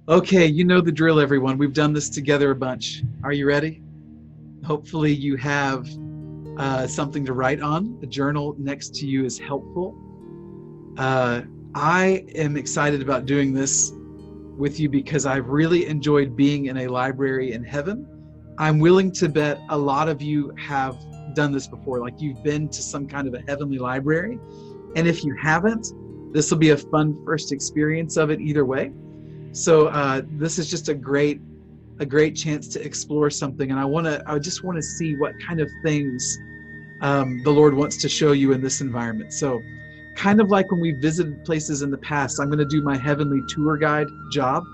Okay, you know the drill, everyone. We've done this together a bunch. Are you ready? Hopefully, you have something to write on. A journal next to you is helpful. Uh, I am excited about doing this with you because I've really enjoyed being in a library in heaven. I'm willing to bet a lot of you have done this before, like you've been to some kind of a heavenly library. And if you haven't, this will be a fun first experience of it either way. So this is just a great chance to explore something, and I just want to see what kind of things the Lord wants to show you in this environment. So, kind of like when we visited places in the past, I'm going to do my heavenly tour guide job.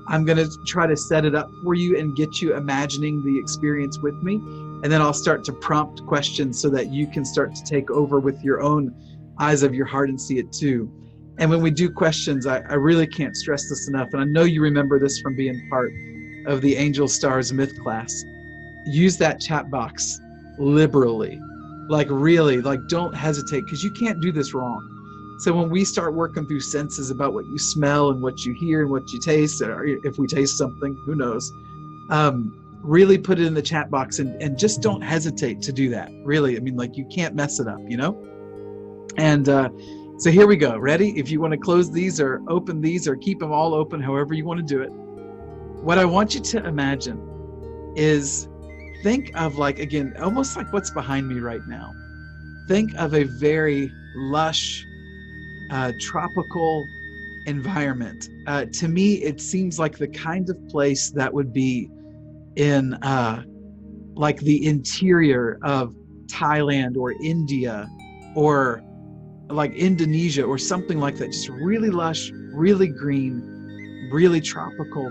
I'm going to try to set it up for you and get you imagining the experience with me. And then I'll start to prompt questions so that you can start to take over with your own eyes of your heart and see it too. And when we do questions, I really can't stress this enough. And I know you remember this from being part of the Angel Stars Myth class. Use that chat box liberally. Like, really, like, don't hesitate because you can't do this wrong. So when we start working through senses about what you smell and what you hear and what you taste, or if we taste something, who knows, really put it in the chat box and just don't hesitate to do that. Really, I mean, like, you can't mess it up, you know? And so here we go. Ready? If you want to close these or open these or keep them all open, however you want to do it. What I want you to imagine is think of, like, again, almost like what's behind me right now. Think of a very lush, tropical environment. To me, it seems like the kind of place that would be in like the interior of Thailand or India or like Indonesia or something like that. Just really lush, really green, really tropical.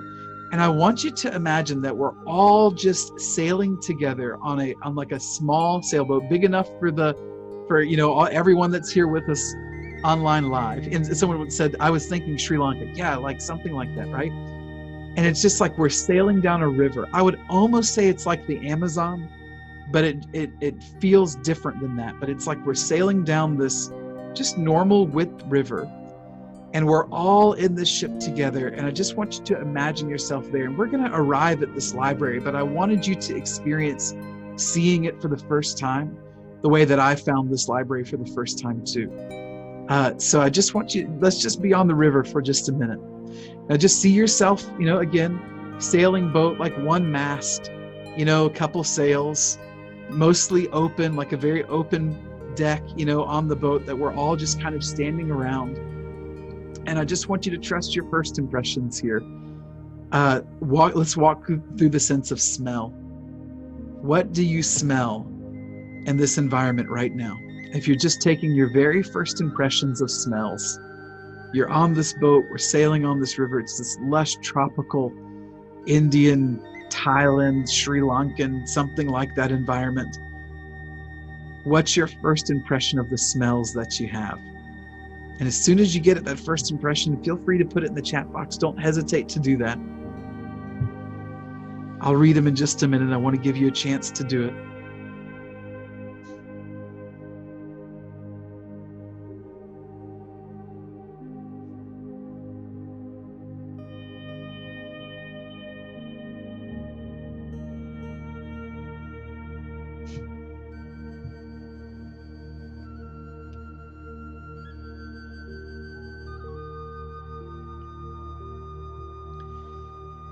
And I want you to imagine that we're all just sailing together on like a small sailboat, big enough for everyone that's here with us online live. And someone said, I was thinking Sri Lanka. Yeah, like something like that, right? And it's just like we're sailing down a river. I would almost say it's like the Amazon, but it feels different than that. But it's like we're sailing down this just normal width river, and we're all in this ship together. And I just want you to imagine yourself there. And we're going to arrive at this library, but I wanted you to experience seeing it for the first time, the way that I found this library for the first time too. So I just want you, let's just be on the river for just a minute. Now just see yourself, again, sailing boat, like one mast, a couple sails, mostly open, like a very open deck, on the boat that we're all just kind of standing around. And I just want you to trust your first impressions here. Let's walk through the sense of smell. What do you smell in this environment right now? If you're just taking your very first impressions of smells, you're on this boat, we're sailing on this river, it's this lush, tropical, Indian, Thailand, Sri Lankan, something like that environment. What's your first impression of the smells that you have? And as soon as you get it, that first impression, feel free to put it in the chat box. Don't hesitate to do that. I'll read them in just a minute. I want to give you a chance to do it.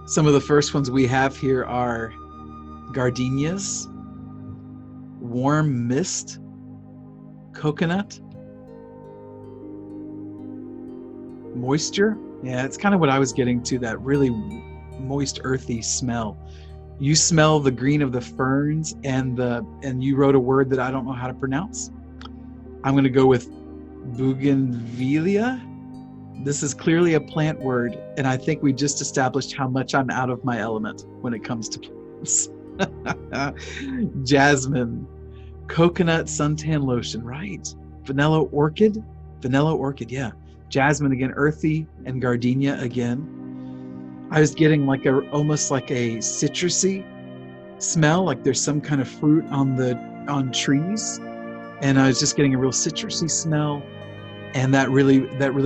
Some of the first ones we have here are gardenias, warm mist, coconut, moisture. Yeah, it's kind of what I was getting to, that really moist, earthy smell. You smell the green of the ferns, and you wrote a word that I don't know how to pronounce. I'm going to go with bougainvillea. This is clearly a plant word, and I think we just established how much I'm out of my element when it comes to plants. Jasmine, coconut suntan lotion, right? Vanilla orchid, yeah. Jasmine again, earthy, and gardenia again. I was getting like almost like a citrusy smell, like there's some kind of fruit on trees, and I was just getting a real citrusy smell. and that really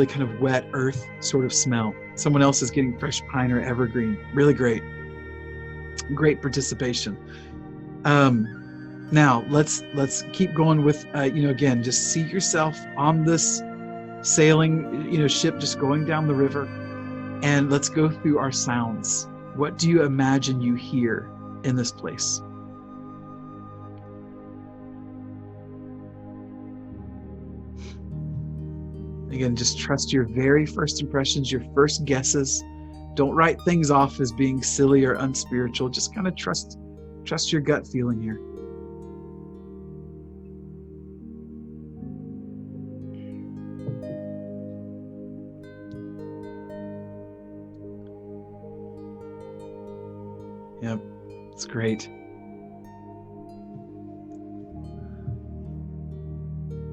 kind of wet earth sort of smell. Someone else is getting fresh pine or evergreen. Really great participation. Now let's keep going with again, just see yourself on this sailing ship, just going down the river, and let's go through our sounds. What do you imagine you hear in this place? Again, just trust your very first impressions, your first guesses. Don't write things off as being silly or unspiritual. Just kind of trust your gut feeling here. Yep, it's great.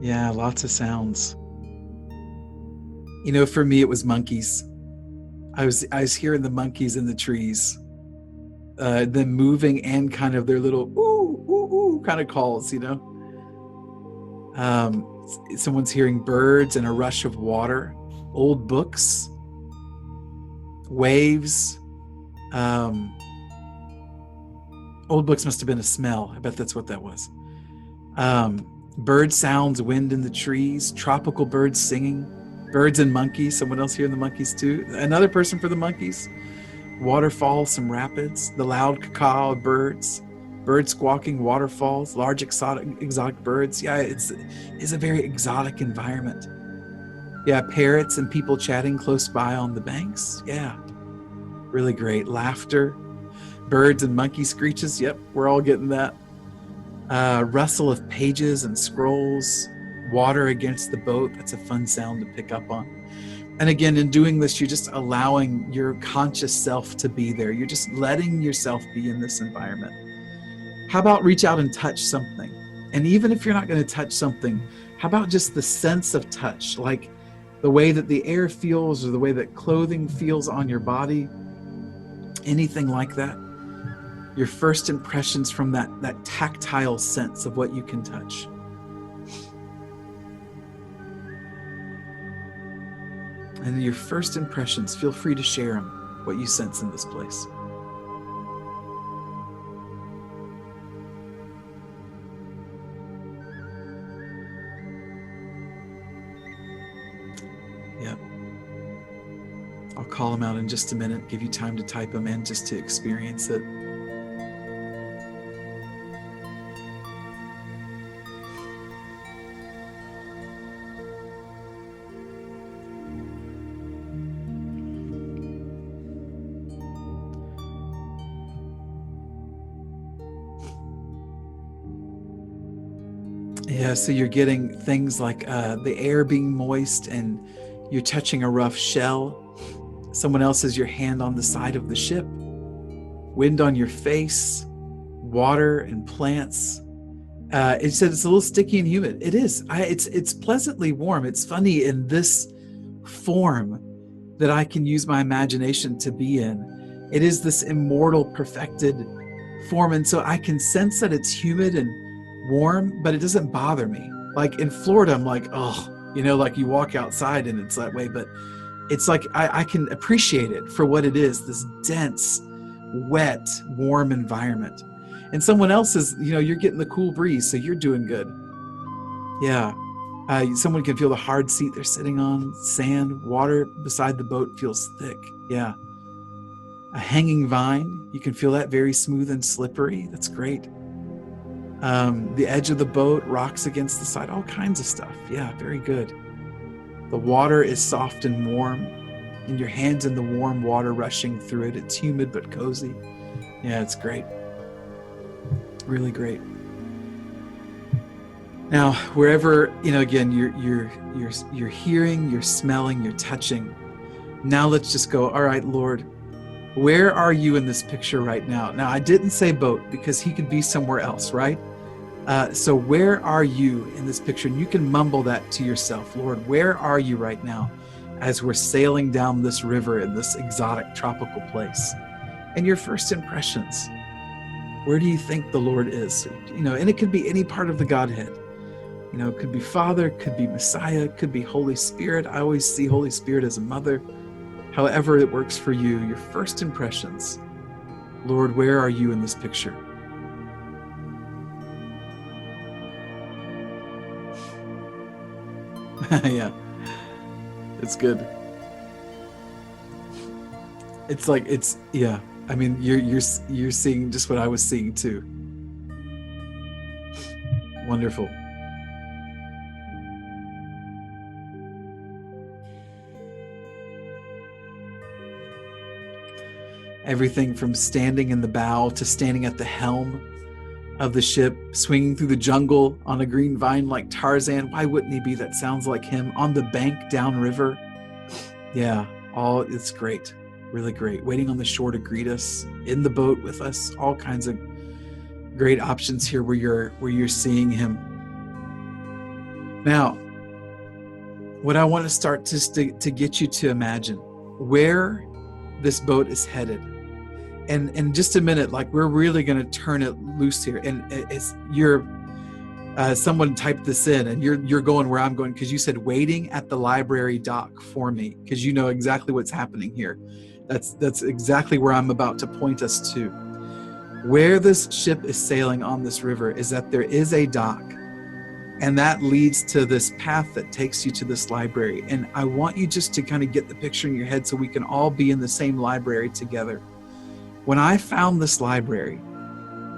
Yeah, lots of sounds. For me, it was monkeys. I was hearing the monkeys in the trees, them moving, and kind of their little ooh, ooh, ooh kind of calls, Someone's hearing birds and a rush of water, old books, waves. Old books must have been a smell. I bet that's what that was. Bird sounds, wind in the trees, tropical birds singing. Birds and monkeys, someone else hearing the monkeys too. Another person for the monkeys. Waterfalls, some rapids, the loud caw of birds squawking, waterfalls, large exotic birds. Yeah, it's a very exotic environment. Yeah, parrots and people chatting close by on the banks. Yeah, really great. Laughter, birds and monkey screeches. Yep, we're all getting that. Rustle of pages and scrolls, water against the boat. That's a fun sound to pick up on. And again, in doing this, you're just allowing your conscious self to be there. You're just letting yourself be in this environment. How about reach out and touch something? And even if you're not going to touch something, how about just the sense of touch, like the way that the air feels or the way that clothing feels on your body, anything like that? Your first impressions from that tactile sense of what you can touch. And your first impressions, feel free to share them, what you sense in this place. Yep. I'll call them out in just a minute, give you time to type them in just to experience it. Yeah, so you're getting things like the air being moist and you're touching a rough shell. Someone else has your hand on the side of the ship. Wind on your face, water and plants. It said it's a little sticky and humid. It is. It's pleasantly warm. It's funny in this form that I can use my imagination to be in. It is this immortal, perfected form. And so I can sense that it's humid and warm, but it doesn't bother me. Like in Florida, I'm like, oh, like you walk outside and it's that way, but it's like I can appreciate it for what it is, this dense, wet, warm environment. And someone else is, you're getting the cool breeze, so you're doing good. Yeah. Someone can feel the hard seat they're sitting on, sand, water beside the boat feels thick. Yeah. A hanging vine, you can feel that very smooth and slippery. That's great. The edge of the boat, rocks against the side, all kinds of stuff. Yeah, very good. The water is soft and warm, and your hands in the warm water rushing through it. It's humid but cozy. Yeah, it's great. Really great. Now, wherever, again, you're hearing, you're smelling, you're touching. Now let's just go, all right, Lord, where are you in this picture right now? Now, I didn't say boat because he could be somewhere else, right? So where are you in this picture? And you can mumble that to yourself. Lord, where are you right now as we're sailing down this river in this exotic tropical place? And your first impressions, where do you think the Lord is? And it could be any part of the Godhead. It could be Father, could be Messiah, could be Holy Spirit. I always see Holy Spirit as a mother. However it works for you, your first impressions. Lord, where are you in this picture? Yeah, it's good. Yeah. I mean, you're seeing just what I was seeing too. Wonderful. Everything from standing in the bow to standing at the helm of the ship, swinging through the jungle on a green vine like Tarzan. Why wouldn't he be? That sounds like him. On the bank downriver. Yeah, it's great. Really great. Waiting on the shore to greet us, in the boat with us. All kinds of great options here where you're seeing him. Now, what I want to start to get you to imagine where this boat is headed. And in just a minute, like, we're really going to turn it loose here. And someone typed this in, and you're going where I'm going, because you said waiting at the library dock for me, because you know exactly what's happening here. That's exactly where I'm about to point us to. Where this ship is sailing on this river is that there is a dock, and that leads to this path that takes you to this library. And I want you just to kind of get the picture in your head so we can all be in the same library together. When I found this library,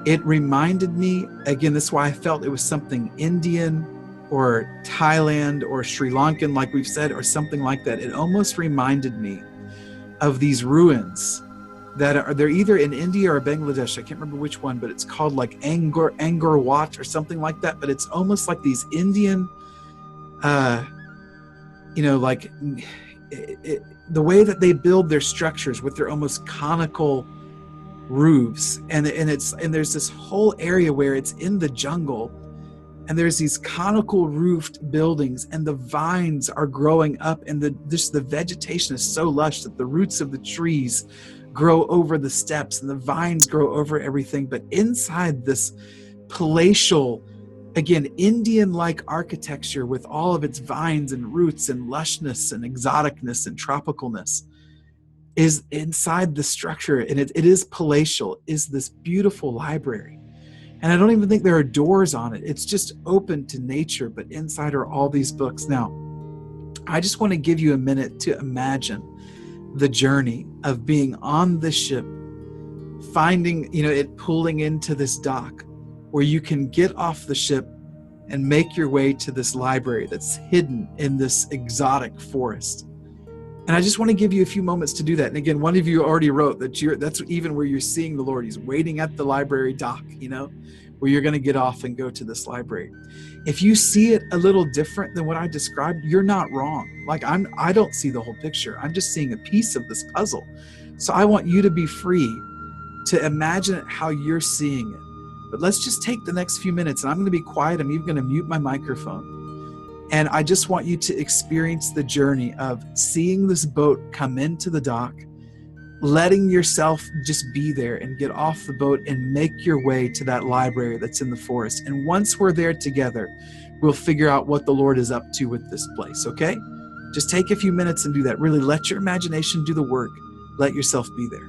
it reminded me, again, this is why I felt it was something Indian or Thailand or Sri Lankan, like we've said, or something like that. It almost reminded me of these ruins they're either in India or Bangladesh. I can't remember which one, but it's called like Angkor Wat or something like that. But it's almost like these Indian, the way that they build their structures with their almost conical roofs, and there's this whole area where it's in the jungle, and there's these conical roofed buildings, and the vines are growing up, and the vegetation is so lush that the roots of the trees grow over the steps and the vines grow over everything. But inside this palatial, again, Indian-like architecture with all of its vines and roots and lushness and exoticness and tropicalness is inside the structure, and it is palatial, is this beautiful library. And I don't even think there are doors on it. It's just open to nature, but inside are all these books. Now, I just want to give you a minute to imagine the journey of being on the ship, finding, it pulling into this dock where you can get off the ship and make your way to this library that's hidden in this exotic forest. And I just want to give you a few moments to do that. And again, one of you already wrote that's even where you're seeing the Lord. He's waiting at the library dock, where you're going to get off and go to this library. If you see it a little different than what I described, you're not wrong. Like I don't see the whole picture. I'm just seeing a piece of this puzzle. So I want you to be free to imagine it how you're seeing it. But let's just take the next few minutes, and I'm going to be quiet. I'm even going to mute my microphone. And I just want you to experience the journey of seeing this boat come into the dock, letting yourself just be there and get off the boat and make your way to that library that's in the forest. And once we're there together, we'll figure out what the Lord is up to with this place, okay? Just take a few minutes and do that. Really let your imagination do the work. Let yourself be there.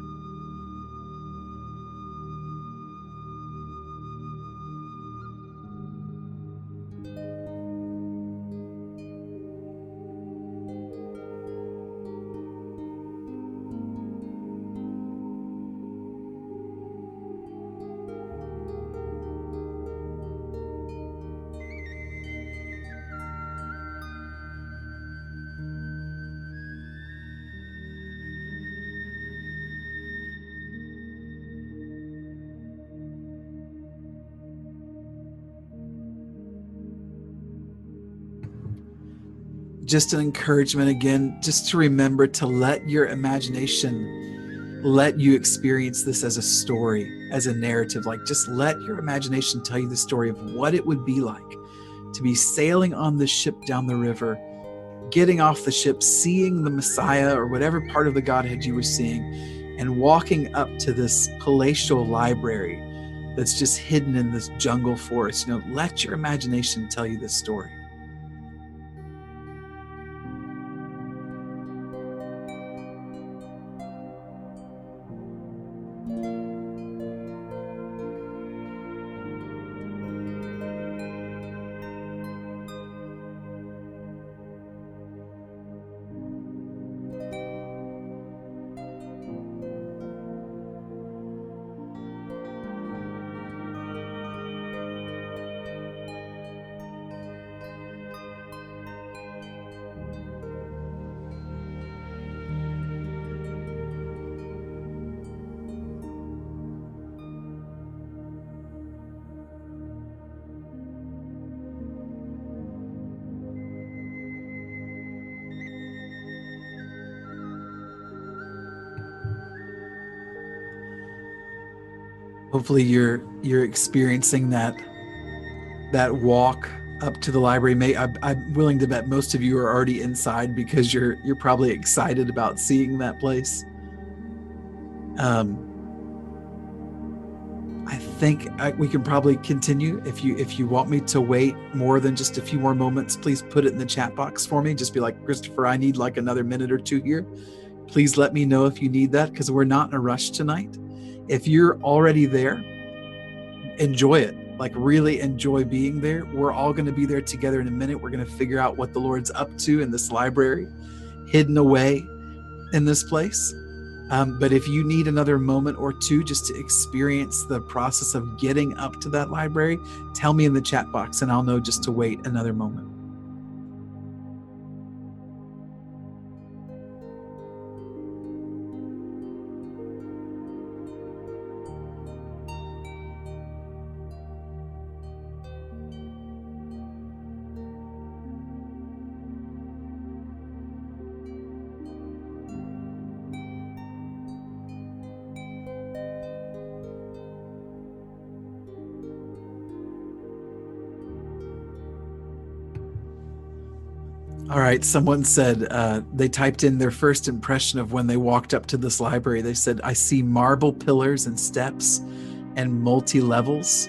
Just an encouragement again, just to remember to let your imagination let you experience this as a story, as a narrative. Like, just let your imagination tell you the story of what it would be like to be sailing on this ship down the river, getting off the ship, seeing the Messiah or whatever part of the Godhead you were seeing, and walking up to this palatial library that's just hidden in this jungle forest. Let your imagination tell you this story. Hopefully you're experiencing that walk up to the library. I'm willing to bet most of you are already inside because you're probably excited about seeing that place. I think we can probably continue. If you want me to wait more than just a few more moments, please put it in the chat box for me. Just be like, Christopher, I need like another minute or two here. Please let me know if you need that, because we're not in a rush tonight. If you're already there, enjoy it. Like, really enjoy being there. We're all going to be there together in a minute. We're going to figure out what the Lord's up to in this library, hidden away in this place. But if you need another moment or two just to experience the process of getting up to that library, tell me in the chat box and I'll know just to wait another moment. All right, someone said they typed in their first impression of when they walked up to this library. They said, I see marble pillars and steps and multi-levels.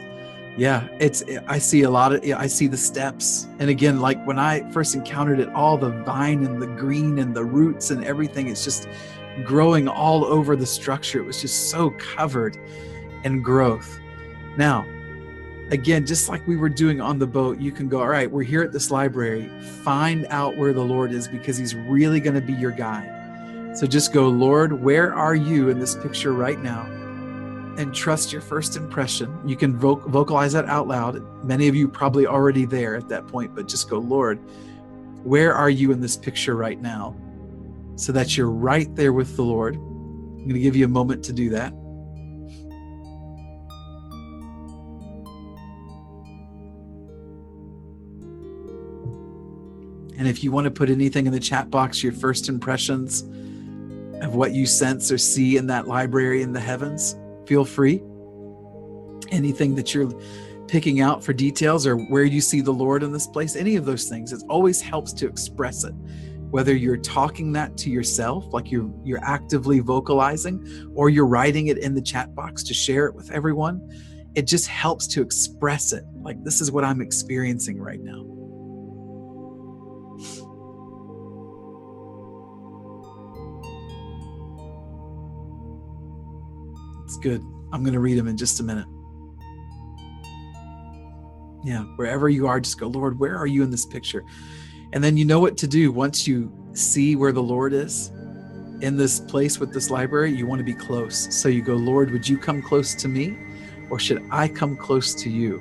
Yeah, I see I see the steps. And again, like when I first encountered it, all the vine and the green and the roots and everything, it's just growing all over the structure. It was just so covered in growth. Now, again, just like we were doing on the boat, you can go, all right, we're here at this library. Find out where the Lord is, because he's really going to be your guide. So just go, Lord, where are you in this picture right now? And trust your first impression. You can vocalize that out loud. Many of you probably already there at that point, but just go, Lord, where are you in this picture right now? So that you're right there with the Lord. I'm going to give you a moment to do that. And if you want to put anything in the chat box, your first impressions of what you sense or see in that library in the heavens, feel free. Anything that you're picking out for details, or where you see the Lord in this place, any of those things, it always helps to express it. Whether you're talking that to yourself, like you're actively vocalizing, or you're writing it in the chat box to share it with everyone, it just helps to express it. Like, this is what I'm experiencing right now. It's good. I'm going to read them in just a minute. Yeah, wherever you are, just go, Lord, where are you in this picture? And then you know what to do. Once you see where the Lord is in this place with this library, you want to be close. So you go, Lord, would you come close to me, or should I come close to you?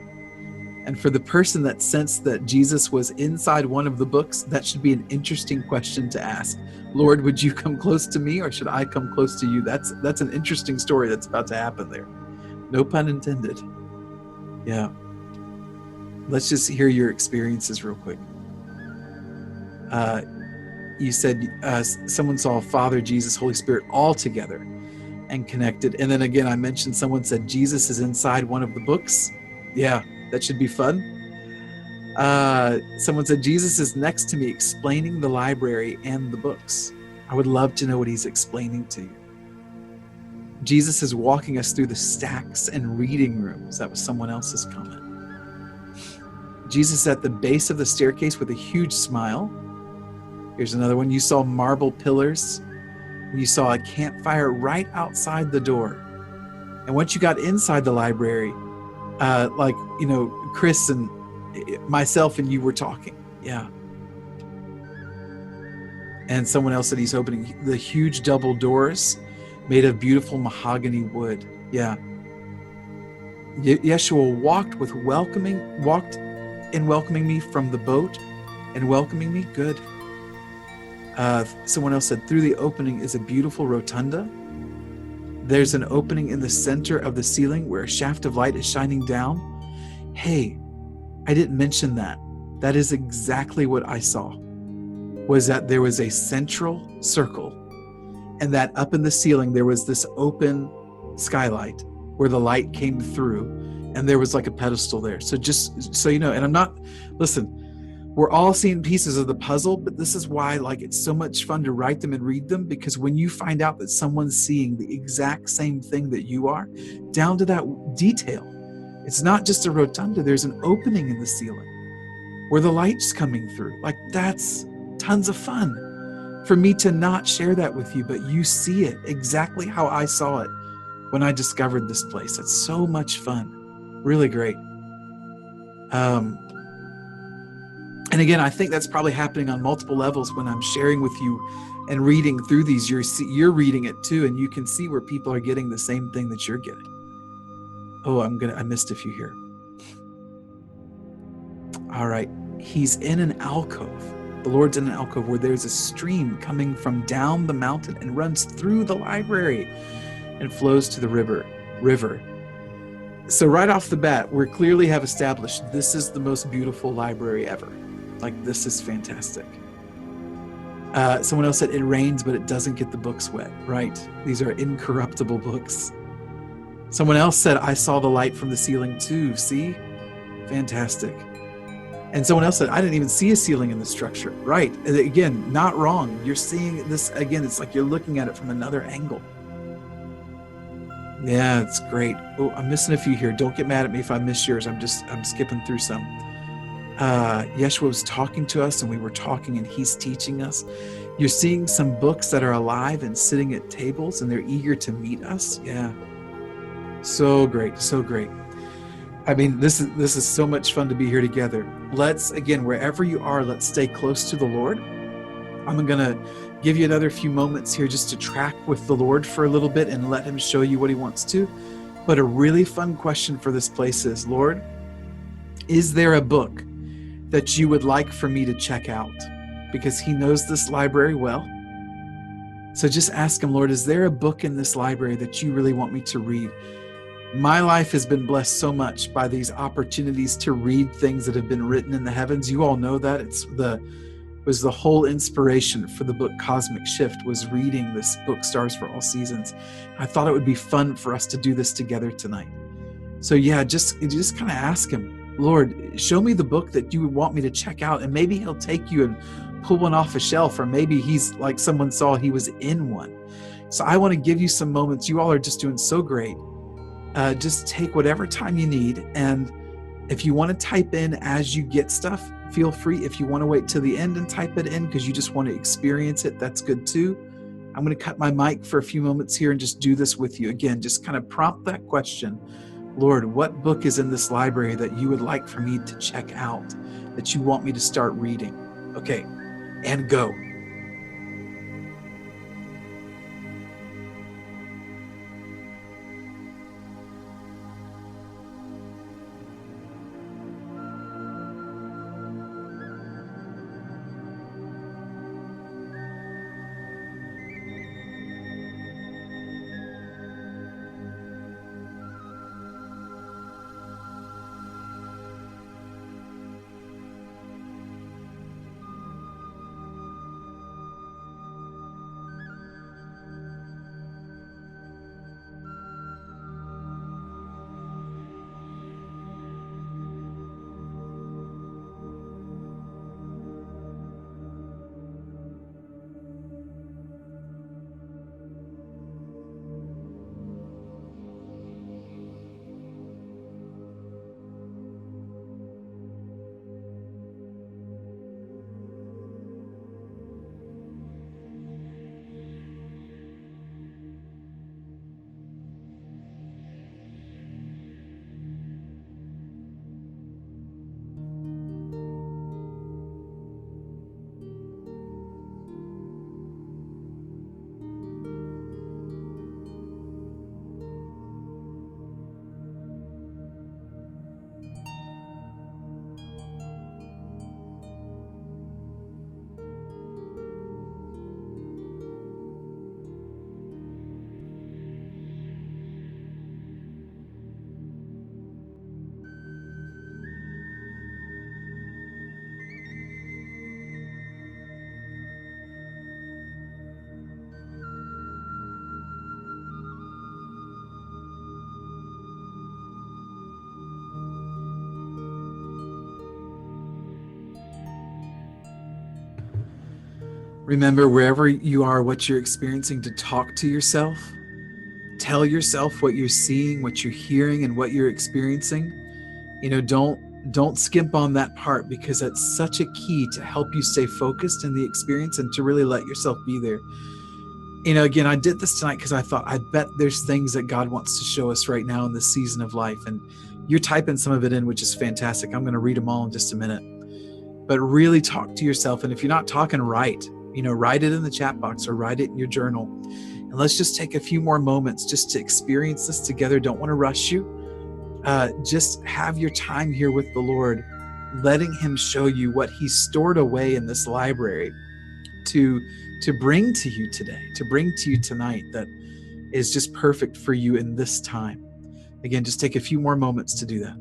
And for the person that sensed that Jesus was inside one of the books, that should be an interesting question to ask. Lord, would you come close to me, or should I come close to you? That's an interesting story that's about to happen there. No pun intended. Yeah. Let's just hear your experiences real quick. You said someone saw Father, Jesus, Holy Spirit all together and connected. And then again, I mentioned someone said Jesus is inside one of the books. Yeah, that should be fun. Someone said Jesus is next to me explaining the library and the books. I would love to know what he's explaining to you. Jesus is walking us through the stacks and reading rooms. That was someone else's comment. Jesus at the base of the staircase with a huge smile. Here's another one. You saw marble pillars. You saw a campfire right outside the door. And once you got inside the library, Chris and myself and you were talking. Yeah. And someone else said he's opening the huge double doors made of beautiful mahogany wood. Yeah. Yeshua walked in welcoming me from the boat and welcoming me. Good. Someone else said, through the opening is a beautiful rotunda. There's an opening in the center of the ceiling where a shaft of light is shining down. Hey, I didn't mention that. That is exactly what I saw, was that there was a central circle, and that up in the ceiling there was this open skylight where the light came through, and there was like a pedestal there. So just so you know, and we're all seeing pieces of the puzzle, but this is why it's so much fun to write them and read them, because when you find out that someone's seeing the exact same thing that you are, down to that detail, it's not just a rotunda, there's an opening in the ceiling where the light's coming through. That's tons of fun for me to not share that with you, but you see it exactly how I saw it when I discovered this place. It's so much fun. Really great. And again, I think that's probably happening on multiple levels when I'm sharing with you and reading through these. You're reading it too, and you can see where people are getting the same thing that you're getting. Oh, I missed a few here. All right. He's in an alcove. The Lord's in an alcove where there's a stream coming from down the mountain and runs through the library and flows to the river. So right off the bat, we clearly have established this is the most beautiful library ever. This is fantastic. Someone else said it rains, but it doesn't get the books wet, right? These are incorruptible books. Someone else said, I saw the light from the ceiling too. See? Fantastic. And someone else said, I didn't even see a ceiling in the structure. Right. And again, not wrong. You're seeing this again. It's like you're looking at it from another angle. Yeah, it's great. Oh, I'm missing a few here. Don't get mad at me if I miss yours. I'm skipping through some. Yeshua was talking to us, and we were talking, and he's teaching us. You're seeing some books that are alive and sitting at tables, and they're eager to meet us. Yeah. So great. So great. I mean, this is so much fun to be here together. Let's, again, wherever you are, let's stay close to the Lord. I'm going to give you another few moments here just to track with the Lord for a little bit and let him show you what he wants to. But a really fun question for this place is, Lord, is there a book that you would like for me to check out? Because he knows this library well. So just ask him, Lord, is there a book in this library that you really want me to read? My life has been blessed so much by these opportunities to read things that have been written in the heavens. You all know that. It was the whole inspiration for the book Cosmic Shift, was reading this book, Stars for All Seasons. I thought it would be fun for us to do this together tonight. So yeah, just kind of ask him, Lord, show me the book that you would want me to check out. And maybe he'll take you and pull one off a shelf, or maybe he's like someone saw he was in one. So I want to give you some moments. You all are just doing so great. Just take whatever time you need. And if you want to type in as you get stuff, feel free. If you want to wait till the end and type it in because you just want to experience it, that's good too. I'm going to cut my mic for a few moments here and just do this with you. Again, just kind of prompt that question. Lord, what book is in this library that you would like for me to check out, that you want me to start reading? Okay, and go. Remember, wherever you are, what you're experiencing, to talk to yourself. Tell yourself what you're seeing, what you're hearing, and what you're experiencing. Don't skimp on that part, because that's such a key to help you stay focused in the experience and to really let yourself be there. Again, I did this tonight because I thought, I bet there's things that God wants to show us right now in this season of life. And you're typing some of it in, which is fantastic. I'm going to read them all in just a minute. But really talk to yourself. And if you're not talking, write it in the chat box or write it in your journal. And let's just take a few more moments just to experience this together. Don't want to rush you. Just have your time here with the Lord, letting him show you what he's stored away in this library to bring to you today, to bring to you tonight, that is just perfect for you in this time. Again, just take a few more moments to do that.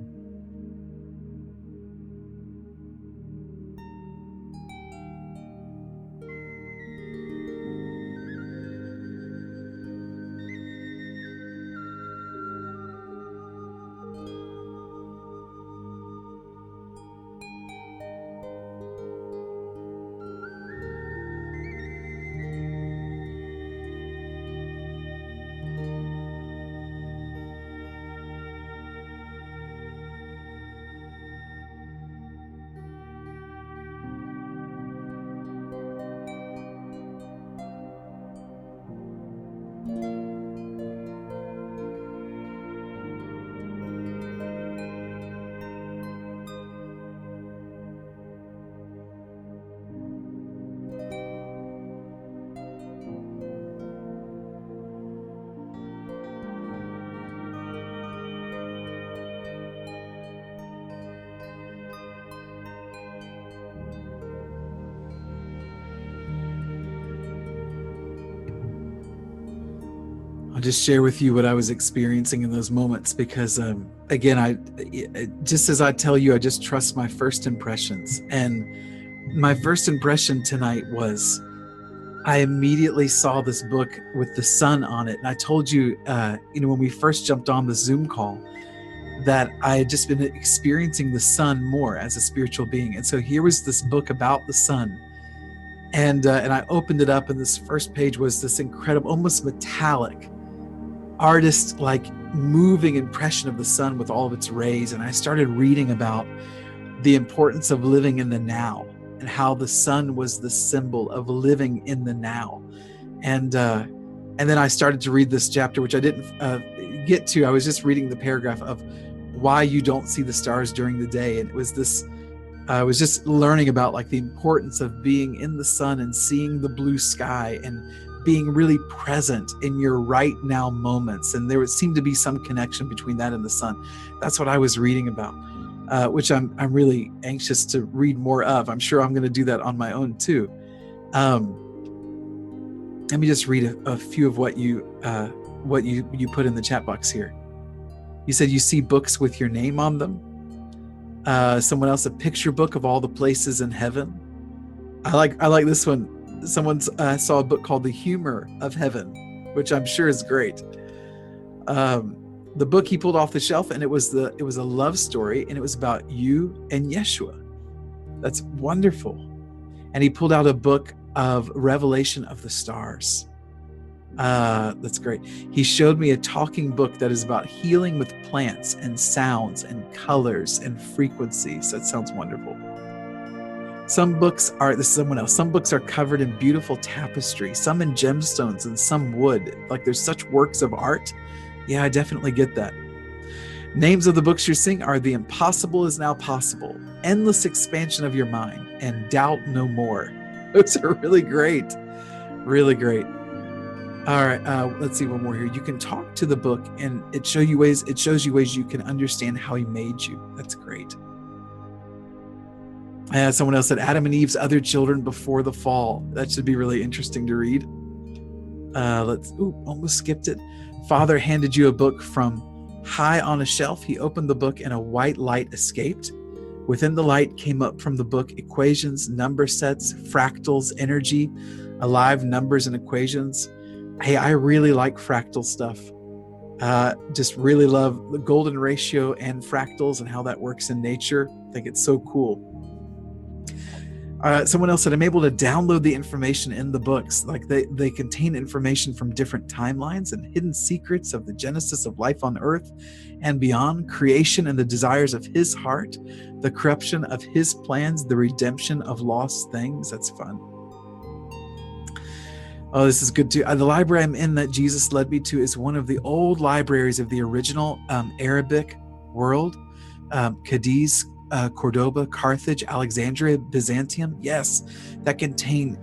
I'll just share with you what I was experiencing in those moments, because again, just as I tell you, I just trust my first impressions. And my first impression tonight was, I immediately saw this book with the sun on it. And I told you, when we first jumped on the Zoom call, that I had just been experiencing the sun more as a spiritual being. And so here was this book about the sun. And I opened it up, and this first page was this incredible, almost metallic, artist like moving impression of the sun with all of its rays. And I started reading about the importance of living in the now, and how the sun was the symbol of living in the now. And then I started to read this chapter, which I didn't get to. I was just reading the paragraph of why you don't see the stars during the day. And it was this, I was just learning about like the importance of being in the sun and seeing the blue sky and being really present in your right now moments. And there would seem to be some connection between that and the sun. That's what I was reading about, which I'm really anxious to read more of. I'm sure I'm going to do that on my own too. Let me just read a few of what you put in the chat box here. You said you see books with your name on them. Someone else, a picture book of all the places in heaven. I like this one. Someone saw a book called The Humor of Heaven, which I'm sure is great. The book he pulled off the shelf, and it was a love story, and it was about you and Yeshua. That's wonderful. And he pulled out a book of Revelation of the Stars. That's great. He showed me a talking book that is about healing with plants and sounds and colors and frequencies. That sounds wonderful. This is someone else. Some books are covered in beautiful tapestry, some in gemstones and some wood. Like there's such works of art. Yeah, I definitely get that. Names of the books you're seeing are The Impossible is Now Possible, Endless Expansion of Your Mind, and Doubt No More. Those are really great. Really great. All right, let's see one more here. You can talk to the book, and it shows you ways you can understand how he made you. That's great. Someone else said Adam and Eve's other children before the fall. That should be really interesting to read. Almost skipped it. Father handed you a book from high on a shelf. He opened the book and a white light escaped. Within the light came up from the book equations, number sets, fractals, energy, alive numbers and equations. Hey, I really like fractal stuff. Just really love the golden ratio and fractals and how that works in nature. I think it's so cool. Someone else said, I'm able to download the information in the books. Like they contain information from different timelines and hidden secrets of the genesis of life on earth and beyond, creation and the desires of his heart, the corruption of his plans, the redemption of lost things. That's fun. Oh, this is good too. The library I'm in that Jesus led me to is one of the old libraries of the original Arabic world. Cadiz, Cordoba, Carthage, Alexandria, Byzantium. Yes, that contain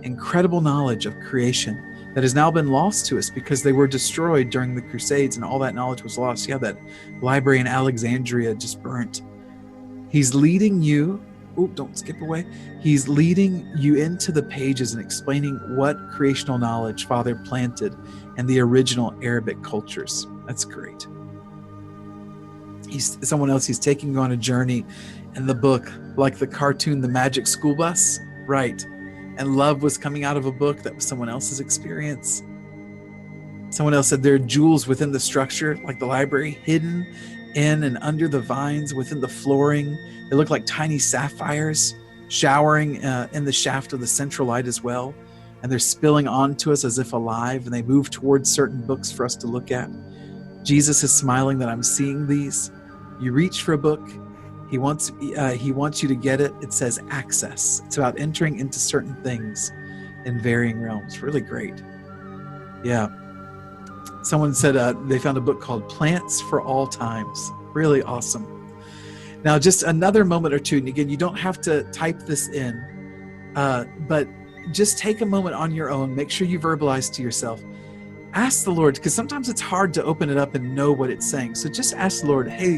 incredible knowledge of creation that has now been lost to us because they were destroyed during the Crusades and all that knowledge was lost. Yeah, that library in Alexandria just burnt. He's leading you. Oh, don't skip away. He's leading you into the pages and explaining what creational knowledge Father planted in the original Arabic cultures. That's great. He's someone else. He's taking you on a journey in the book, like the cartoon, The Magic School Bus. Right. And love was coming out of a book that was someone else's experience. Someone else said there are jewels within the structure, like the library, hidden in and under the vines, within the flooring. They look like tiny sapphires showering in the shaft of the central light as well. And they're spilling onto us as if alive, and they move towards certain books for us to look at. Jesus is smiling that I'm seeing these. You reach for a book. He wants you to get it. It says access. It's about entering into certain things in varying realms. Really great. Yeah. Someone said they found a book called Plants for All Times. Really awesome. Now, just another moment or two, and again, you don't have to type this in, but just take a moment on your own. Make sure you verbalize to yourself. Ask the Lord, because sometimes it's hard to open it up and know what it's saying. So just ask the Lord, hey,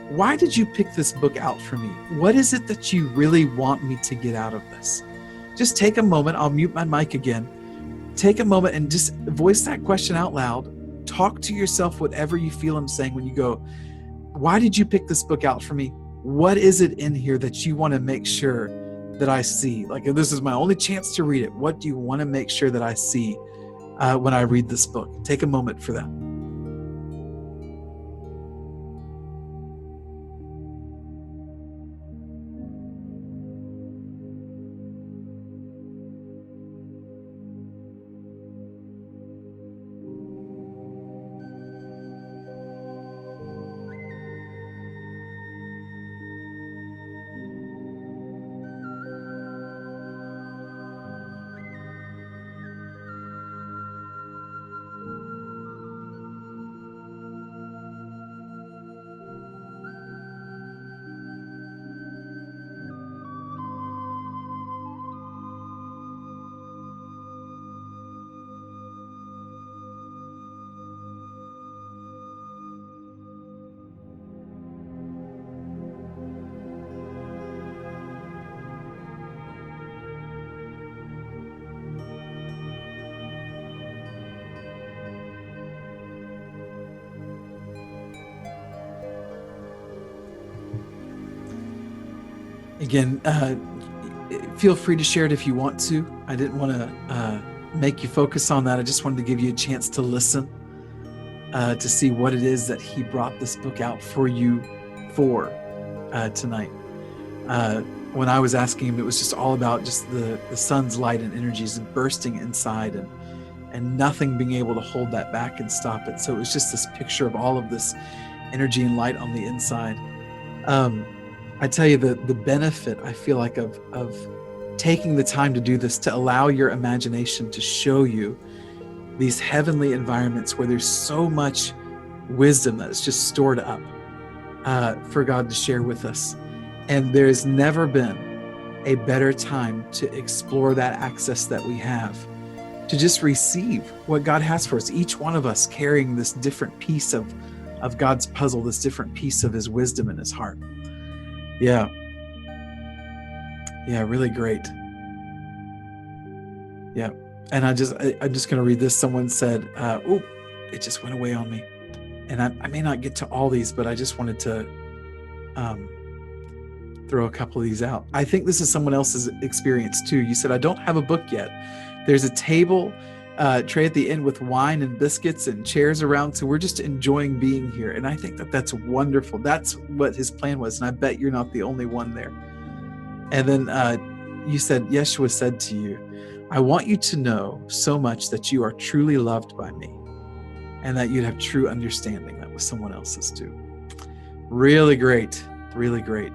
why did you pick this book out for me? What is it that you really want me to get out of this? Just take a moment. I'll mute my mic again. Take a moment and just voice that question out loud. Talk to yourself whatever you feel I'm saying when you go, why did you pick this book out for me? What is it in here that you want to make sure that I see? Like, if this is my only chance to read it, what do you want to make sure that I see when I read this book? Take a moment for that. Again, feel free to share it if you want to. I didn't want to make you focus on that. I just wanted to give you a chance to listen, to see what it is that he brought this book out for you for tonight. When I was asking him, it was just all about just the sun's light and energies bursting inside and nothing being able to hold that back and stop it. So it was just this picture of all of this energy and light on the inside. I tell you, the benefit I feel like of taking the time to do this, to allow your imagination to show you these heavenly environments where there's so much wisdom that's just stored up for God to share with us. And there's never been a better time to explore that access that we have, to just receive what God has for us, each one of us carrying this different piece of God's puzzle, this different piece of his wisdom in his heart. Yeah, really great. Yeah, and I'm just going to read this. Someone said, oh, it just went away on me. And I may not get to all these, but I just wanted to throw a couple of these out. I think this is someone else's experience too. You said, I don't have a book yet. There's a table tray at the end with wine and biscuits and chairs around. So we're just enjoying being here. And I think that that's wonderful. That's what his plan was. And I bet you're not the only one there. And then you said, Yeshua said to you, I want you to know so much that you are truly loved by me and that you'd have true understanding. That was someone else's too. Really great. Really great.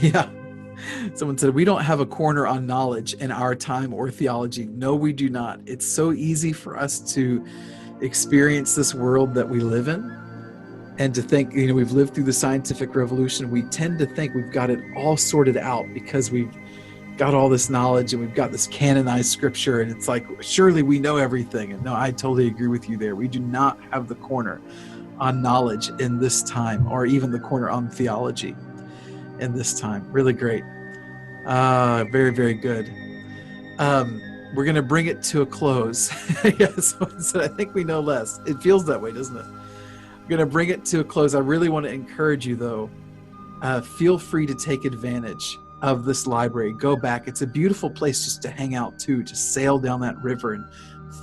Yeah. Someone said, we don't have a corner on knowledge in our time or theology. No, we do not. It's so easy for us to experience this world that we live in and to think, we've lived through the scientific revolution. We tend to think we've got it all sorted out because we've got all this knowledge and we've got this canonized scripture. And it's like, surely we know everything. And no, I totally agree with you there. We do not have the corner on knowledge in this time, or even the corner on theology in this time. Really great. Very, very good. We're going to bring it to a close. Yes, I think we know less. It feels that way, doesn't it? I'm going to bring it to a close. I really want to encourage you, though. Feel free to take advantage of this library. Go back. It's a beautiful place just to hang out, too, to sail down that river and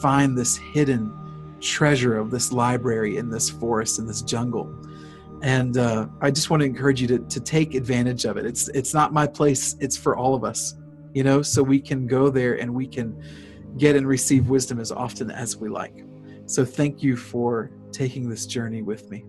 find this hidden treasure of this library in this forest, in this jungle. And I just want to encourage you to take advantage of it. It's not my place. It's for all of us, so we can go there and we can get and receive wisdom as often as we like. So thank you for taking this journey with me.